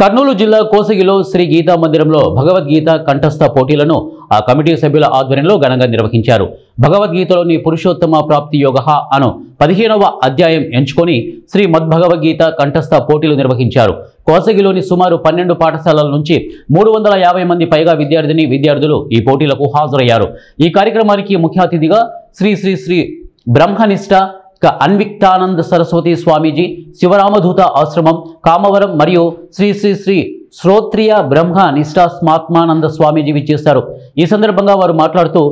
కర్నూలు జిల్లా కోసగిలో శ్రీ గీతా మందిరంలో భగవద్గీత కంఠస్థ పోటీలను ఆ కమిటీ సభ్యుల ఆధ్వర్యంలో ఘనంగా నిర్వహించారు. భగవద్గీతలోని పురుషోత్తమ ప్రాప్తి యోగ అను 15వ అధ్యాయం ఎంచుకొని శ్రీ మద్భగవద్గీత కంఠస్థ పోటీలు నిర్వహించారు. కోసగిలోని సుమారు 12 పాఠశాలల నుంచి 350 మంది పైగా విద్యార్థులు ఈ పోటీలకు హాజరయ్యారు. ఈ కార్యక్రమానికి ముఖ్య అతిథిగా శ్రీ శ్రీ శ్రీ బ్రహ్మనిష్ట అన్విక్తానంద సరస్వతి స్వామీజీ, శివరామధూత ఆశ్రమం కామవరం మరియు శ్రీ శ్రీ శ్రీ శ్రోత్రియ బ్రహ్మ నిష్ఠా స్మాత్మానంద స్వామీజీ విచ్చేశారు. ఈ సందర్భంగా వారు మాట్లాడుతూ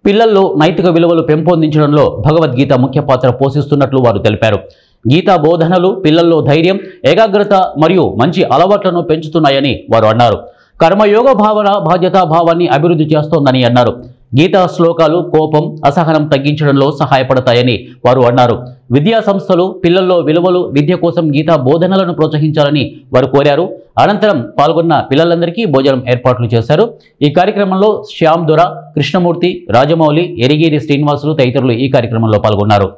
పిల్లల్లో నైతిక విలువలు పెంపొందించడంలో భగవద్గీత ముఖ్య పాత్ర పోషిస్తున్నట్లు వారు తెలిపారు. గీతా బోధనలు పిల్లల్లో ధైర్యం, ఏకాగ్రత మరియు మంచి అలవాట్లను పెంచుతున్నాయని వారు అన్నారు. కర్మయోగ భావన బాధ్యతా భావాన్ని అభివృద్ధి చేస్తోందని అన్నారు. గీతా శ్లోకాలు కోపం, అసహనం తగ్గించడంలో సహాయపడతాయని వారు అన్నారు. విద్యా సంస్థలు పిల్లల్లో విలువలు, విద్య కోసం గీతా బోధనలను ప్రోత్సహించాలని వారు కోరారు. అనంతరం పాల్గొన్న పిల్లలందరికీ భోజనం ఏర్పాట్లు చేశారు. ఈ కార్యక్రమంలో శ్యామ్ దొర, కృష్ణమూర్తి, రాజమౌళి, ఎరిగేరి శ్రీనివాసులు తదితరులు ఈ కార్యక్రమంలో పాల్గొన్నారు.